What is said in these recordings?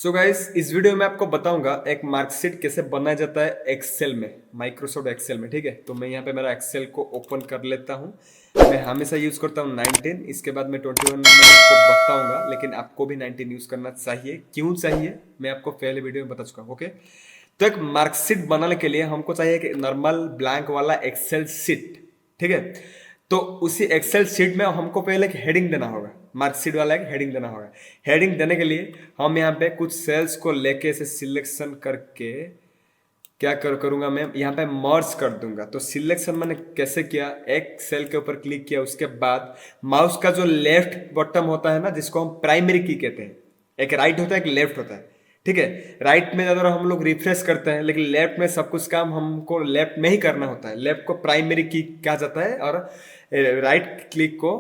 So guys इस video में आपको बताऊंगा एक मार्कशीट कैसे बनाया जाता है एक्सेल में, माइक्रोसॉफ्ट एक्सेल में। ठीक है, तो मैं यहाँ पे मेरा एक्सेल को ओपन कर लेता हूँ। मैं हमेशा यूज करता हूँ 19, इसके बाद मैं 21 में आपको बताऊंगा, लेकिन आपको भी 19 यूज करना चाहिए। क्यों चाहिए मैं आपको पहले वीडियो में बता चुका हूँ। ओके, तो एक मार्कशीट बनाने के लिए हमको चाहिए कि नॉर्मल ब्लैंक वाला एक्सेल शीट। ठीक है, तो उसी एक्सेल शीट में हमको पहले एक हेडिंग देना होगा, मार्कशीट वाला एक हेडिंग देना होगा। हेडिंग देने के लिए हम यहाँ पे कुछ सेल्स को लेके इसे सिलेक्शन करके क्या करूंगा, मैं यहाँ पे मर्ज कर दूंगा। तो सिलेक्शन मैंने कैसे किया, एक सेल के ऊपर क्लिक किया, उसके बाद माउस का जो लेफ्ट बटन होता है ना, जिसको हम प्राइमरी की कहते हैं, एक राइट होता है एक लेफ्ट होता है। ठीक है, राइट में ज्यादा हम लोग रिफ्रेश करते हैं, लेकिन लेफ्ट में सब कुछ काम हमको लेफ्ट में ही करना होता है। लेफ्ट को प्राइमरी की कहा जाता है और राइट क्लिक को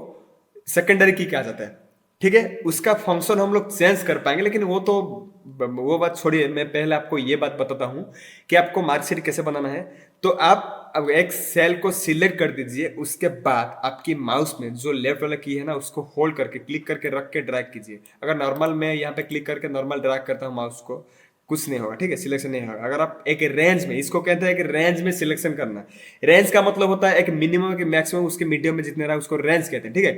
सेकेंडरी की कहा जाता है। ठीक है, उसका फंक्शन हम लोग चेंज कर पाएंगे, लेकिन वो बात छोड़िए। मैं पहले आपको ये बात बताता हूँ कि आपको मार्कशीट कैसे बनाना है। तो आप अब एक सेल को सिलेक्ट कर दीजिए, उसके बाद आपकी माउस में जो लेफ्ट वाला की है ना, उसको होल्ड करके क्लिक करके रख के ड्रैग कीजिए। अगर नॉर्मल मैं यहाँ पे क्लिक करके नॉर्मल ड्रैग करता हूँ माउस को, कुछ नहीं होगा। ठीक है, सिलेक्शन नहीं होगा। अगर आप एक रेंज में, इसको कहते हैं कि रेंज में सिलेक्शन करना। रेंज का मतलब होता है एक मिनिमम के मैक्सिमम, उसके मीडियम में जितने रहा उसको रेंज कहते हैं। ठीक है,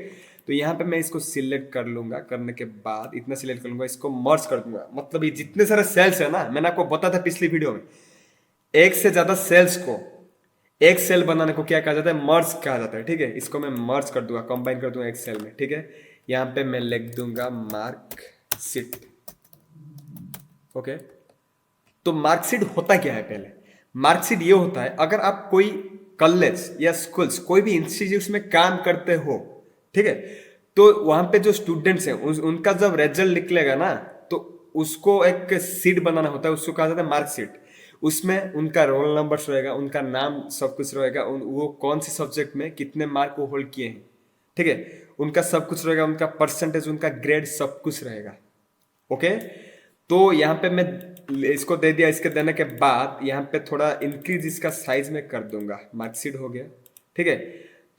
तो यहाँ पे मैं इसको सिलेक्ट कर लूंगा, करने के बाद इतना सिलेक्ट कर लूंगा, इसको मर्ज कर दूंगा। मतलब ये जितने सारे सेल्स है ना, मैंने आपको बताया था पिछली वीडियो में, एक से ज्यादा सेल्स को एक सेल बनाने को क्या कहा जाता है, मर्ज कहा जाता है। ठीक है, इसको मैं मर्ज कर दूंगा, कंबाइन कर दूंगा एक सेल में। ठीक है, यहाँ पे मैं लिख दूंगा मार्कशीट। ओके, तो मार्कशीट होता क्या है, पहले मार्कशीट ये होता है, अगर आप कोई कॉलेज या स्कूल्स, कोई भी इंस्टीट्यूट में काम करते हो, ठीक है, तो वहां पे जो स्टूडेंट्स हैं उनका जब रिजल्ट निकलेगा ना, तो उसको एक सीट बनाना होता है, उसको कहा जाता है मार्कशीट। उसमें उनका रोल नंबर रहेगा, उनका नाम, सब कुछ रहेगा, वो कौन सी सब्जेक्ट में कितने मार्क वो होल्ड किए हैं। ठीक है, उनका सब कुछ रहेगा, उनका परसेंटेज, उनका ग्रेड, सब कुछ रहेगा। ओके, तो यहाँ पे मैं इसको दे दिया। इसके देने के बाद यहाँ पे थोड़ा इंक्रीज इसका साइज में कर दूंगा, मार्कशीट हो गया। ठीक है,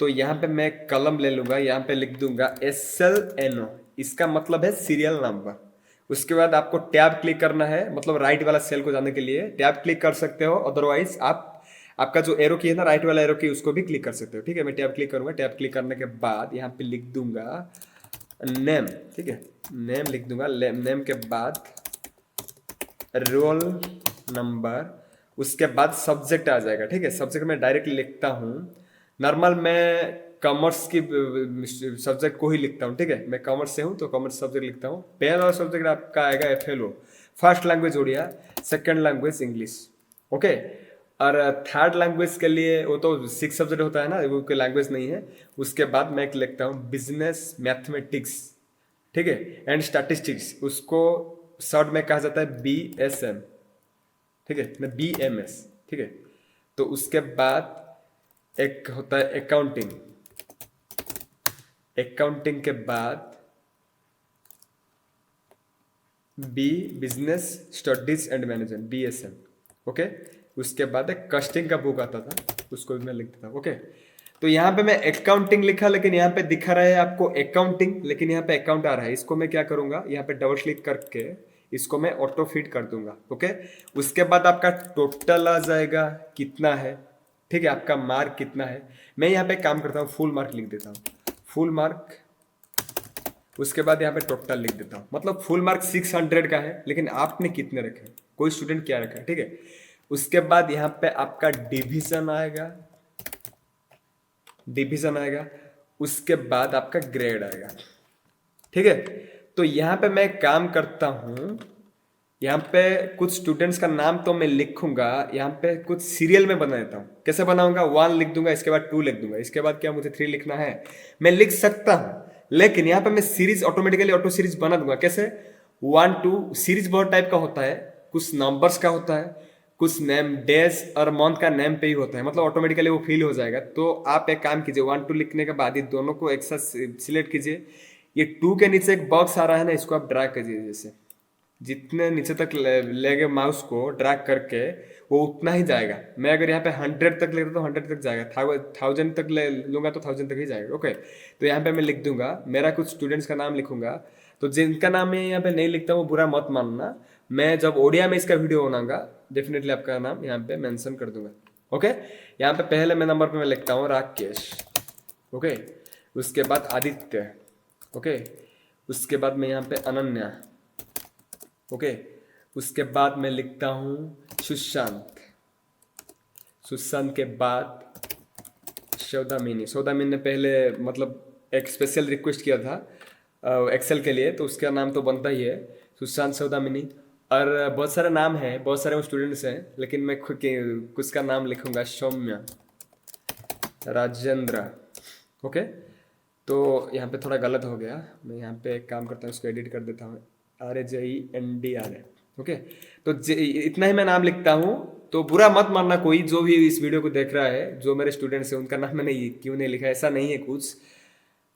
तो यहाँ पे मैं कलम ले लूंगा, यहाँ पे लिख दूंगा SLNO, इसका मतलब है सीरियल नंबर। उसके बाद आपको टैब क्लिक करना है, मतलब राइट वाला सेल को जाने के लिए टैब क्लिक कर सकते हो, अदरवाइज आप आपका जो एरो की है ना, राइट वाला एरो की, उसको भी क्लिक कर सकते हो। ठीक है, मैं टैब क्लिक करूंगा। टैब क्लिक करने के बाद यहाँ पे लिख दूंगा नेम। ठीक है, नेम लिख दूंगा। नेम के बाद रोल नंबर, उसके बाद सब्जेक्ट आ जाएगा। ठीक है, सब्जेक्ट में डायरेक्टली लिखता हूँ, नॉर्मल मैं कॉमर्स की सब्जेक्ट को ही लिखता हूँ। ठीक है, मैं कॉमर्स से हूँ तो कॉमर्स सब्जेक्ट लिखता हूँ। पहला सब्जेक्ट आपका आएगा FLO, first language Odia, second language English. Okay, और थर्ड लैंग्वेज के लिए वो तो 6 सब्जेक्ट होता है ना, वो कोई लैंग्वेज नहीं है। उसके बाद मैं लिखता हूँ बिजनेस मैथमेटिक्स। ठीक है, एंड स्टैटिस्टिक्स, उसको शॉर्ट में कहा जाता है BSM। ठीक है, मैं BMS। ठीक है, तो उसके बाद एक होता है अकाउंटिंग। अकाउंटिंग के बाद business studies and management, BSM। Okay, उसके बाद एक कस्टिंग का बुक आता था, उसको भी मैं लिख देता हूँ। ओके, तो यहाँ पे मैं अकाउंटिंग लिखा, लेकिन यहाँ पे दिखा रहा है आपको अकाउंटिंग, लेकिन यहाँ पे अकाउंट आ रहा है। इसको मैं क्या करूंगा, यहाँ पे डबल क्लिक करके इसको मैं ऑटो फिट कर दूंगा। ओके, उसके बाद आपका टोटल आ जाएगा कितना है। ठीक है, आपका मार्क कितना है। मैं यहाँ पे काम करता हूँ, फुल मार्क लिख देता हूँ, फुल मार्क। उसके बाद यहाँ पे टोटल लिख देता हूँ, मतलब फुल मार्क 600 का है, लेकिन आपने कितने रखे हैं, कोई स्टूडेंट क्या रखा है। ठीक है, उसके बाद यहाँ पे आपका डिवीजन आएगा, डिवीजन आएगा। उसके बाद आपका ग्रेड आएगा। ठीक है, तो यहाँ पे मैं काम करता हूँ, यहाँ पे कुछ स्टूडेंट्स का नाम तो मैं लिखूंगा, यहाँ पे कुछ सीरियल में बना देता हूँ। कैसे बनाऊंगा, 1 लिख दूंगा, इसके बाद 2 लिख दूंगा, इसके बाद क्या मुझे 3 लिखना है, मैं लिख सकता हूँ, लेकिन यहाँ पे मैं सीरीज ऑटोमेटिकली ऑटो सीरीज बना दूंगा। कैसे, 1 2 सीरीज बहुत टाइप का होता है, कुछ नंबर्स का होता है, कुछ नेम, डेज और मंथ का नेम पे ही होता है, मतलब ऑटोमेटिकली वो फिल हो जाएगा। तो आप एक काम कीजिए, 1 2 लिखने के बाद ये दोनों को एक साथ सिलेक्ट कीजिए। ये 2 के नीचे एक बॉक्स आ रहा है ना, इसको आप ड्रैग कीजिए, जैसे जितने नीचे तक लेगे माउस को ड्रैग करके, वो उतना ही जाएगा। मैं अगर यहाँ पे 100 तक लेता तो 100 तक जाएगा, 1000 तक ले लूंगा तो 1000 तक ही जाएगा। ओके, तो यहाँ पे मैं लिख दूंगा, मेरा कुछ स्टूडेंट्स का नाम लिखूंगा। तो जिनका नाम मैं यहाँ पे नहीं लिखता वो बुरा मत मानना, मैं जब ओडिया में इसका वीडियो बनाऊंगा डेफिनेटली आपका नाम यहाँ पे मेंशन कर दूंगा। ओके, यहाँ पे पहले मैं नंबर पे मैं लिखता हूँ राकेश। ओके, उसके बाद आदित्य। ओके, उसके बाद मैं यहाँ पे अनन्या। ओके, उसके बाद मैं लिखता हूँ सुशांत। सुशांत के बाद सौदामिनी। सौदामिनी ने पहले मतलब एक स्पेशल रिक्वेस्ट किया था एक्सेल के लिए, तो उसका नाम तो बनता ही है सुशांत सौदामिनी। और बहुत सारे नाम हैं, बहुत सारे स्टूडेंट्स हैं, लेकिन मैं खुद कुछ का नाम लिखूंगा सौम्या, राजेंद्र। ओके, तो यहाँ पे थोड़ा गलत हो गया, मैं यहाँ पे एक काम करता हूँ, इसको एडिट कर देता हूँ, RAJENDR। ओके, तो इतना ही मैं नाम लिखता हूँ। तो बुरा मत मानना कोई जो भी इस वीडियो को देख रहा है, जो मेरे स्टूडेंट्स हैं उनका नाम मैंने क्यों नहीं लिखा, ऐसा नहीं है कुछ।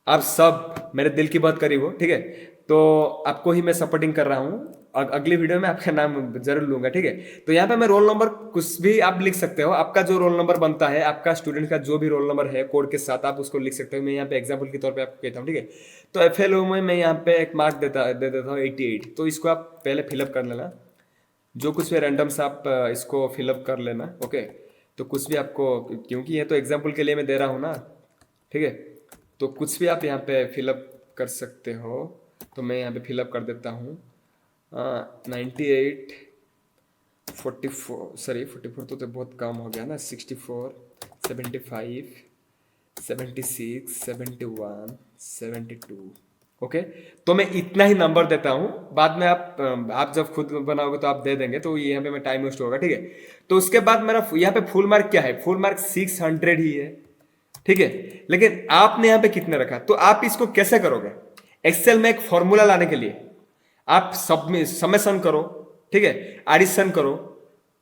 आप सब मेरे दिल की बात करीब हो, ठीक है, तो आपको ही मैं सपोर्टिंग कर रहा हूँ। अगली वीडियो में आपका नाम जरूर लूंगा, ठीक है। तो यहाँ पे मैं रोल नंबर कुछ भी आप लिख सकते हो, आपका जो रोल नंबर बनता है, आपका स्टूडेंट का जो भी रोल नंबर है कोड के साथ आप उसको लिख सकते हो। मैं यहाँ पे एग्जांपल के तौर पे आपको कहता हूँ, ठीक है। तो FLO में मैं यहाँ पे एक मार्क दे देता हूँ 88। तो इसको आप पहले फिलअप कर लेना, जो कुछ भी रैंडम से आप इसको फिलअप कर लेना। ओके, तो कुछ भी आपको, क्योंकि ये तो एग्जाम्पल के लिए मैं दे रहा हूँ ना, ठीक है, तो कुछ भी आप यहाँ पे फिलअप कर सकते हो। तो मैं यहाँ पे फिलअप कर देता हूँ 98 44, सॉरी 44 तो बहुत कम हो गया ना, 64 75 76 71 72। ओके, तो मैं इतना ही नंबर देता हूँ, बाद में आप जब खुद बनाओगे तो आप दे देंगे, तो यहाँ पे मैं टाइम वेस्ट होगा, ठीक है। तो उसके बाद मेरा यहाँ पे फुल मार्क क्या है, फुल मार्क 600 ही है, ठीक है। लेकिन आपने यहाँ पे कितने रखा, तो आप इसको कैसे करोगे, एक्सेल में एक फॉर्मूला लाने के लिए आप सब में समेशन करो, ठीक है, एडिशन करो।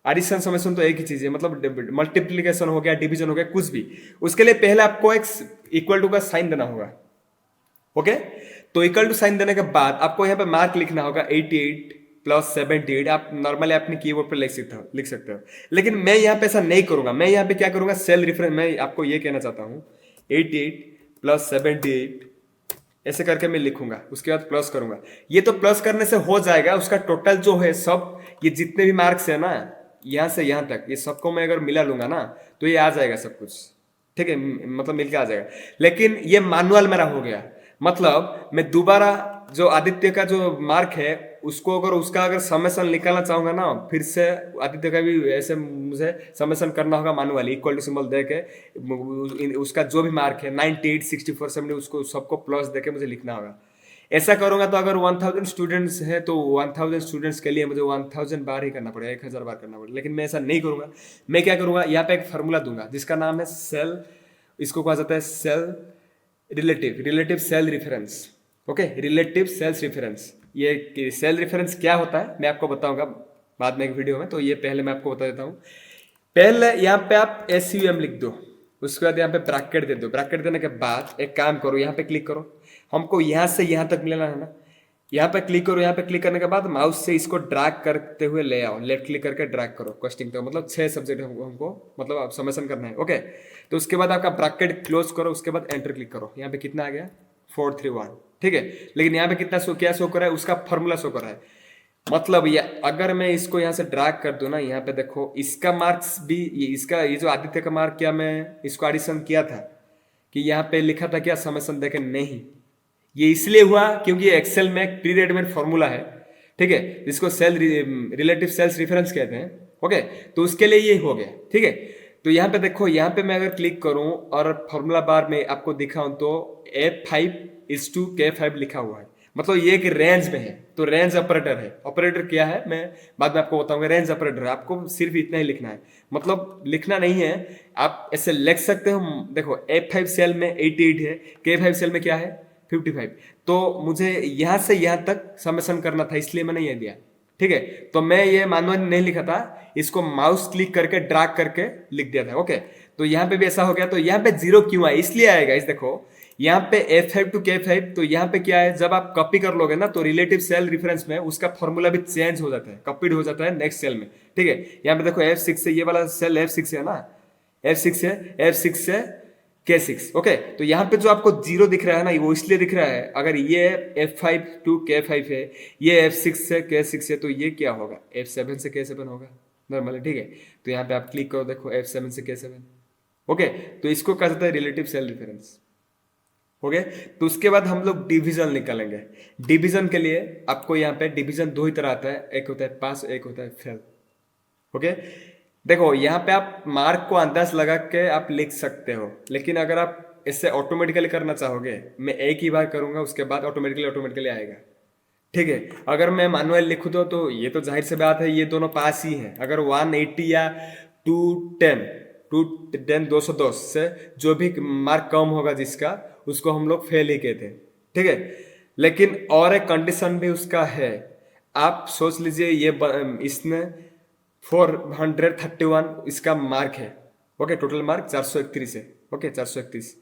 एडिशन समेशन तो एक ही चीज है, मतलब मल्टीप्लीकेशन हो गया, डिवीजन हो गया, कुछ भी, उसके लिए पहले आपको एक इक्वल टू का साइन देना होगा। ओके, तो इक्वल टू साइन देने के बाद आपको यहाँ पे मार्क लिखना होगा 88 प्लस 78। आप नॉर्मली अपने कीबोर्ड पे लिख सकते हो, लेकिन मैं यहाँ पे ऐसा नहीं करूंगा। मैं यहाँ पे क्या करूंगा, सेल रेफरेंस, मैं आपको ये कहना चाहता हूँ 88 प्लस 78 ऐसे करके मैं लिखूंगा, उसके बाद प्लस करूंगा। ये तो प्लस करने से हो जाएगा, उसका टोटल जो है सब, ये जितने भी मार्क्स है ना, यहाँ से यहाँ तक, ये सबको मैं अगर मिला लूंगा ना, तो ये आ जाएगा सब कुछ, ठीक है, मतलब मिलके आ जाएगा। लेकिन ये मैनुअल मेरा हो गया, मतलब मैं दोबारा जो आदित्य का जो मार्क है उसको उसका अगर समेशन निकालना चाहूंगा ना, फिर से आदित्य का भी ऐसे मुझे समेशन करना होगा मैनुअली, इक्वल टू सिंबल दे के उसका जो भी मार्क है 98 64 70 उसको सबको प्लस दे के मुझे लिखना होगा। ऐसा करूंगा तो अगर 1000 स्टूडेंट्स है तो 1000 स्टूडेंट्स के लिए मुझे 1000 बार ही करना पड़ेगा, 1000 बार करना पड़ेगा। लेकिन मैं ऐसा नहीं करूंगा, मैं क्या करूंगा, यहाँ पे एक फार्मूला दूंगा जिसका नाम है सेल, इसको कहा जाता है cell relative cell reference. Okay, relative cells reference. ये सेल रेफरेंस क्या होता है मैं आपको बताऊंगा बाद में एक वीडियो में, तो ये पहले मैं आपको बता देता हूँ। पहले यहाँ पे आप SUM लिख दो, उसके बाद यहाँ पे ब्रैकेट दे दो। ब्रैकेट देने के बाद एक काम करो, यहाँ पे क्लिक करो, हमको यहाँ से यहाँ तक मिलना है ना, यहाँ पे क्लिक करो। यहाँ पे क्लिक करने के बाद माउस से इसको ड्रैग करते हुए ले आओ, लेफ्ट क्लिक करके ड्रैग करो कॉस्टिंग तक, मतलब 6 सब्जेक्ट हमको मतलब आप समेशन करना है। ओके, तो उसके बाद आपका ब्रैकेट क्लोज करो, उसके बाद एंटर क्लिक करो। यहाँ पे कितना आ गया 431, ठीक है। लेकिन यहाँ पे कितना क्या शो कर रहा है, उसका फॉर्मूला शो कर रहा है। मतलब ये अगर मैं इसको यहाँ से ड्रैग कर दूं ना, यहाँ पे देखो इसका मार्क्स भी, ये जो आदित्य का मार्क, क्या मैं इसको एडिशन किया था कि यहाँ पे लिखा था क्या समेशन देखे, नहीं। ये इसलिए हुआ क्योंकि एक्सेल में एक प्री रेडीमेड फॉर्मूला है, ठीक है, जिसको रिलेटिव सेल्स रेफरेंस कहते हैं। ओके, तो उसके लिए ये हो गया, ठीक है। तो यहाँ पे देखो, यहाँ पे मैं अगर क्लिक करूं और फॉर्मूला बार में आपको दिखाऊं तो F5:K5 लिखा हुआ है, मतलब ये एक रेंज में है। तो रेंज ऑपरेटर है। ऑपरेटर क्या है मैं बाद में आपको बताऊंगा। रेंज ऑपरेटर है, आपको सिर्फ इतना ही लिखना है, मतलब लिखना नहीं है, आप ऐसे लिख सकते हो। देखो F5 सेल में 88 है, K5 सेल में क्या है 55। तो मुझे यहाँ से यहाँ तक समेशन करना था, इसलिए मैंने ये दिया, ठीक है। तो मैं ये मैनुअली नहीं लिखा था, इसको माउस क्लिक करके ड्रैग करके लिख दिया था। ओके, तो यहाँ पे भी ऐसा हो गया। तो यहाँ पे 0 क्यों आया, इसलिए आएगा। इस देखो यहाँ पे F5 to K5, तो यहाँ पे क्या है, जब आप कॉपी कर लोगे ना तो रिलेटिव सेल रेफरेंस में उसका फॉर्मूला भी चेंज हो जाता है, कॉपीड हो जाता है नेक्स्ट सेल में, ठीक है। यहाँ पे देखो F6 से, ये वाला सेल F6 है ना, F6 है, F6 से K6। ओके, तो यहाँ पे जो आपको जीरो दिख रहा है ना, वो इसलिए दिख रहा है, अगर ये F5 टू K5 है, ये F6 से K6 है, तो ये क्या होगा, F7 से K7 होगा नॉर्मली। ठीक है, तो यहाँ पे आप क्लिक करो, देखो F7 से K7। ओके, तो इसको कहा जाता है रिलेटिव सेल डिफरेंस। ओके, तो उसके बाद हम लोग डिवीजन निकालेंगे। डिवीजन के लिए आपको यहाँ पे डिवीजन दो ही तरह आता है, एक होता है पास, एक होता है फेल। ओके, देखो यहाँ पे आप मार्क को अंदाज लगा के आप लिख सकते हो, लेकिन अगर आप इससे ऑटोमेटिकली करना चाहोगे, मैं एक ही बार करूंगा, उसके बाद ऑटोमेटिकली आएगा। ठीक है, अगर मैं मैनुअल लिखूँ तो ये तो जाहिर सी बात है, ये दोनों पास ही है। अगर 180 या 210 210 से जो भी मार्क कम होगा जिसका, उसको हम लोग फेल ही कहते हैं। ठीक है, लेकिन और एक कंडीशन भी उसका है। आप सोच लीजिए ये इसने 431 इसका मार्क है। ओके, टोटल मार्क 431 है। ओके, 431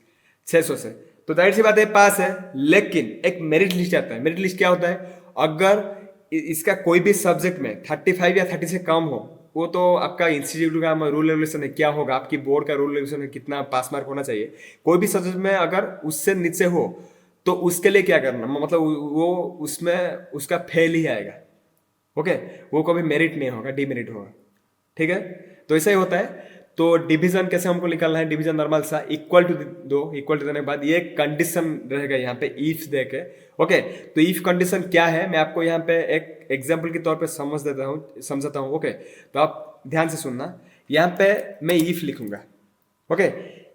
600 से, तो जाहिर सी बात है पास है। लेकिन एक मेरिट लिस्ट आता है। मेरिट लिस्ट क्या होता है, अगर इसका कोई भी सब्जेक्ट में 35 या 30 से कम हो, वो तो आपका इंस्टीट्यूट का रूल रेगुलेशन है, क्या होगा आपकी बोर्ड का रूल रेगुलेशन है, कितना पास मार्क होना चाहिए। कोई भी सब्जेक्ट में अगर उससे नीचे हो, तो उसके लिए क्या करना, मतलब वो उसमें उसका फेल ही आएगा। ओके, वो कभी मेरिट नहीं होगा, डीमेरिट होगा। ठीक है, तो ऐसा ही होता है। तो डिवीजन कैसे हमको निकालना है, डिवीजन नॉर्मल सा इक्वल टू दो, इक्वल टू देने के बाद ये कंडीशन रहेगा यहाँ पे इफ देके। ओके, तो इफ कंडीशन क्या है, मैं आपको यहाँ पे एक एग्जांपल के तौर पे समझाता हूँ। ओके, तो आप ध्यान से सुनना। यहाँ पे मैं इफ लिखूंगा। ओके,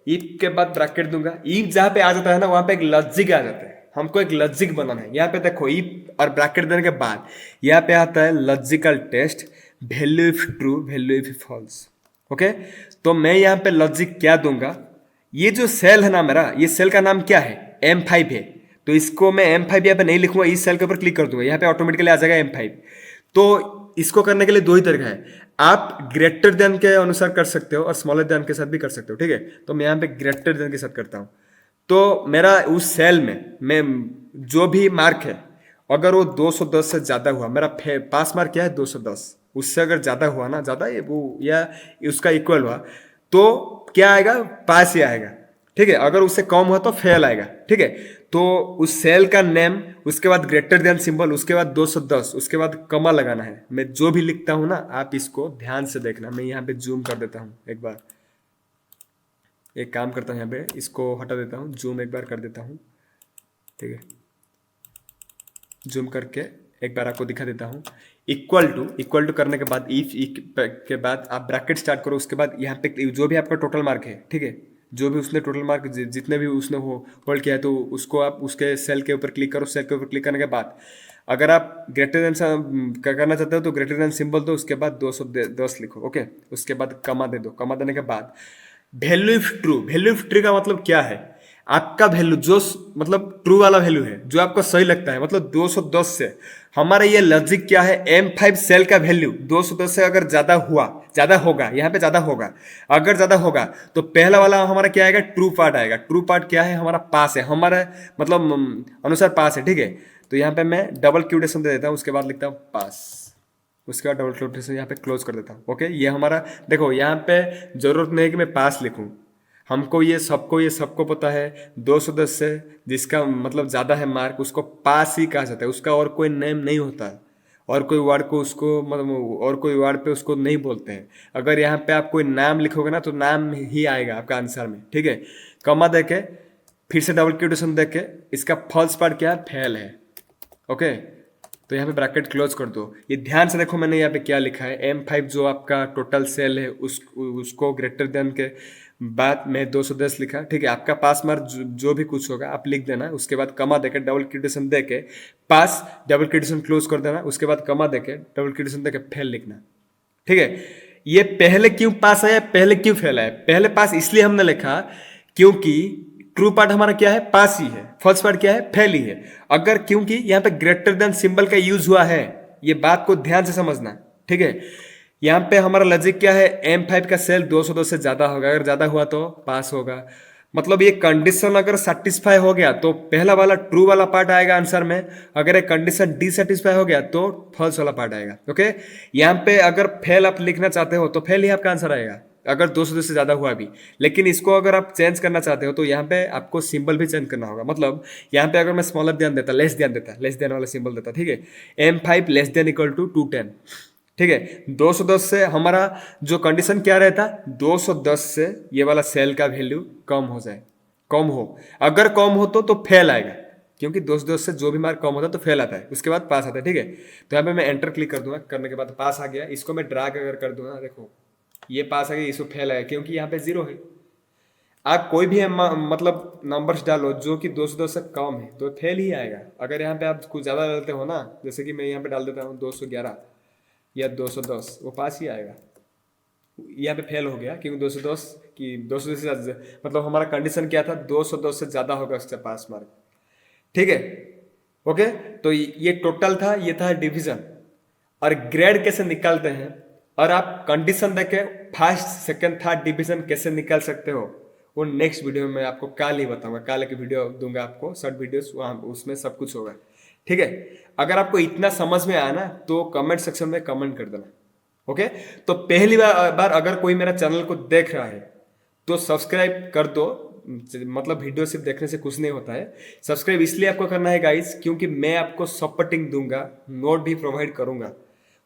इफ के बाद ब्रैकेट दूंगा। इफ जहाँ पे आ जाता है ना, वहां पे एक लॉजिक आ जाता है। हमको एक लॉजिक बनाना है। यहाँ पे देखो इफ और ब्रैकेट देने के बाद यहाँ पे आता है logical test, value if true, value if false. Okay, तो मैं यहाँ पे लॉजिक क्या दूंगा, ये जो सेल है ना मेरा, ये सेल का नाम क्या है, M5 है। तो इसको मैं M5 यहाँ पे नहीं लिखूंगा, इस सेल के ऊपर क्लिक कर दूंगा, यहाँ पे ऑटोमेटिकली आ जाएगा M5। तो इसको करने के लिए दो ही तरीका है, आप ग्रेटर देन के अनुसार कर सकते हो और स्मॉलर देन के साथ भी कर सकते हो। ठीक है, तो मैं यहाँ पे ग्रेटर देन के साथ करता हूँ। तो मेरा उस सेल में मैं जो भी मार्क है, अगर वो 210 से ज्यादा हुआ, मेरा पास मार्क क्या है 210, उससे अगर ज्यादा हुआ ना, ज्यादा वो या उसका इक्वल हुआ, तो क्या आएगा, पास ही आएगा। ठीक है, अगर उससे कम हुआ तो फेल आएगा। ठीक है, तो उस सेल का नेम, उसके बाद ग्रेटर देन सिंबल, उसके बाद 210, उसके बाद कमा लगाना है। मैं जो भी लिखता हूं ना, आप इसको ध्यान से देखना। मैं यहाँ पे जूम कर देता हूँ एक बार, एक काम करता हूँ, यहाँ पे इसको हटा देता हूँ, जूम एक बार कर देता हूँ। ठीक है, जूम करके एक बार आपको दिखा देता हूँ। इक्वल टू करने के बाद इफ के बाद आप ब्रैकेट स्टार्ट करो, उसके बाद यहाँ पे जो भी आपका टोटल मार्क है, ठीक है, जो भी उसने टोटल मार्क जितने भी उसने होल्ड किया है, तो उसको आप उसके सेल के ऊपर क्लिक करो। सेल के ऊपर क्लिक करने के बाद अगर आप ग्रेटर देन करना चाहते हो तो ग्रेटर देन सिंबल दो, उसके बाद 210 लिखो। ओके, उसके बाद कमा दे दो। कमा देने के बाद value if true, value if true का मतलब क्या है, आपका वैल्यू जो मतलब ट्रू वाला वैल्यू है, जो आपको सही लगता है, मतलब 210 से हमारा ये लॉजिक क्या है, M5 सेल का वैल्यू 210 से अगर ज्यादा हुआ, ज्यादा होगा, यहाँ पे ज्यादा होगा, अगर ज्यादा होगा तो पहला वाला हमारा क्या आएगा, ट्रू पार्ट आएगा। ट्रू पार्ट क्या है, हमारा पास है, हमारा मतलब अनुसार पास है। ठीक है, तो यहाँ पे मैं डबल क्यूटेशन दे देता हूँ, उसके बाद लिखता हूँ पास, उसके बाद डबल क्यूटेशन यहाँ पे क्लोज कर देता हूँ। ओके, ये हमारा देखो, यहाँ पे जरूरत नहीं है कि मैं पास लिखूँ, हमको ये सबको पता है 210 से जिसका मतलब ज्यादा है मार्क, उसको पास ही कहा जाता है, उसका और कोई नेम नहीं होता है, और कोई वर्ड को उसको मतलब और कोई वर्ड पे उसको नहीं बोलते हैं। अगर यहाँ पे आप कोई नाम लिखोगे ना, तो नाम ही आएगा आपका आंसर में। ठीक है, कमा देके फिर से डबल क्यूटेशन देके इसका फॉल्स पार्ट क्या है, फेल है। ओके, तो यहाँ पे ब्रैकेट क्लोज कर दो। ये ध्यान से देखो मैंने यहाँ पे क्या लिखा है, M5 जो आपका टोटल सेल है, उसको ग्रेटर देन के बाद में 210 लिखा। ठीक है, आपका पास मार्क जो भी कुछ होगा आप लिख देना, उसके बाद कमा देके डबल क्यूटेशन देके पास, डबल क्यूटेशन क्लोज कर देना, उसके बाद कमा देके डबल क्यूटेशन देके फेल लिखना। ठीक है, ये पहले क्यों पास आया, पहले क्यों फेल आया, पहले पास इसलिए हमने लिखा क्योंकि ट्रू पार्ट हमारा क्या है, पास ही है, फॉल्स पार्ट क्या है, फेल ही है। अगर क्योंकि यहाँ पे ग्रेटर देन सिंबल का यूज हुआ है, ये बात को ध्यान से समझना। ठीक है, यहाँ पे हमारा लॉजिक क्या है, M5 का सेल 202 से ज्यादा होगा, अगर ज्यादा हुआ तो पास होगा। मतलब ये कंडीशन अगर सेटिस्फाई हो गया तो पहला वाला ट्रू वाला पार्ट आएगा आंसर में, अगर एक कंडीशन डिससेटिस्फाई हो गया तो फॉल्स वाला पार्ट आएगा। ओके, यहाँ पे अगर फेल आप लिखना चाहते हो तो फेल ही आपका आंसर आएगा। अगर 202 से ज़्यादा हुआ भी। लेकिन इसको अगर आप चेंज करना चाहते हो तो यहाँ पे आपको सिंबल भी चेंज करना होगा। मतलब यहाँ पे अगर मैं स्मॉलर ध्यान देता, लेस देन वाला सिंबल देता, ठीक है, M5 less than equal to 210, ठीक है। 210 से हमारा जो कंडीशन क्या रहता, 210 से ये वाला सेल का वैल्यू कम हो जाए, कम हो, अगर कम हो तो फेल आएगा, क्योंकि 210 से जो भी मार्क कम होता है तो फेल आता है, उसके बाद पास आता है, ठीक है। तो यहाँ पे मैं एंटर क्लिक कर दूंगा, करने के बाद पास आ गया। इसको मैं ड्रैग अगर कर दूंगा, देखो ये पास आ गया, इसको फेल आएगा क्योंकि यहाँ पे 0 है। आप कोई भी मतलब नंबर्स डालो जो कि 210 से कम है तो फेल ही आएगा। अगर यहाँ पे आप कुछ ज़्यादा डालते हो ना, जैसे कि मैं यहाँ पे डाल देता हूँ 211 या 210, वो पास ही आएगा। यहाँ पे फेल हो गया क्योंकि 210 की 210 से मतलब हमारा कंडीशन क्या था, 210 से ज़्यादा होगा उसका पास मार्क, ठीक है। ओके, तो ये टोटल था, ये था डिवीजन। और ग्रेड कैसे निकालते हैं और आप कंडीशन देके फर्स्ट सेकंड थर्ड डिवीजन कैसे निकाल सकते हो, वो नेक्स्ट वीडियो में मैं आपको कल ही बताऊंगा। कल की वीडियो दूंगा आपको, शॉर्ट वीडियोस, वहाँ उसमें सब कुछ होगा, ठीक है। अगर आपको इतना समझ में आया ना तो कमेंट सेक्शन में कमेंट कर देना, ओके। तो पहली बार अगर कोई मेरा चैनल को देख रहा है तो सब्सक्राइब कर दो। मतलब वीडियो सिर्फ देखने से कुछ नहीं होता है, सब्सक्राइब इसलिए आपको करना है गाइस क्योंकि मैं आपको सपोर्टिंग दूंगा, नोट भी प्रोवाइड करूंगा,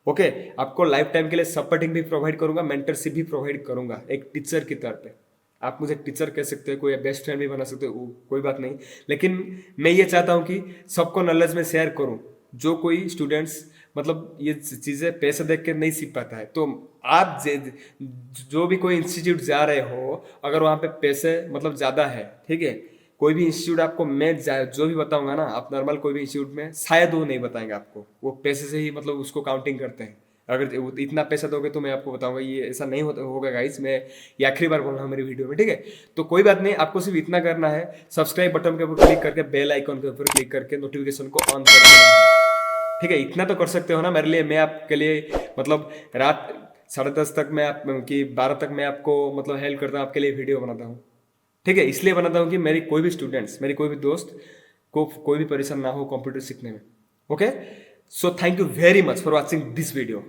ओके। आपको लाइफ टाइम के लिए सपोर्टिंग भी प्रोवाइड करूंगा, मेंटरशिप भी प्रोवाइड करूंगा एक टीचर की तरह पे। आप मुझे टीचर कह सकते हो, कोई बेस्ट फ्रेंड भी बना सकते हो, कोई बात नहीं। लेकिन मैं ये चाहता हूँ कि सबको नॉलेज में शेयर करूँ। जो कोई स्टूडेंट्स मतलब ये चीज़ें पैसे देख के नहीं सीख पाता है, तो आप जो भी कोई इंस्टीट्यूट जा रहे हो, अगर वहाँ पे पैसे मतलब ज़्यादा है, ठीक है, कोई भी इंस्टीट्यूट आपको मैं जो भी बताऊंगा ना, आप नॉर्मल कोई भी इंस्टीट्यूट में शायद वो नहीं बताएंगे आपको, वो पैसे से ही मतलब उसको काउंटिंग करते हैं। अगर इतना पैसा दोगे तो मैं आपको बताऊंगा, ये ऐसा नहीं होगा गाइस। मैं ये आखिरी बार बोल रहा हूँ मेरी वीडियो में, ठीक है। तो कोई बात नहीं, आपको सिर्फ इतना करना है, सब्सक्राइब बटन के ऊपर क्लिक करके बेल आइकॉन के ऊपर क्लिक करके नोटिफिकेशन को ऑन कर देना, ठीक है। इतना तो कर सकते हो ना मेरे लिए। मैं आपके लिए मतलब रात 10:30 तक मैं आप कि 12 तक मैं आपको मतलब हेल्प करता हूँ, आपके लिए वीडियो बनाता हूँ, ठीक है। इसलिए बनाता हूँ कि मेरी कोई भी स्टूडेंट्स, मेरी कोई भी दोस्त को कोई भी परेशान ना हो कंप्यूटर सीखने में, okay. So thank you very much for watching this video.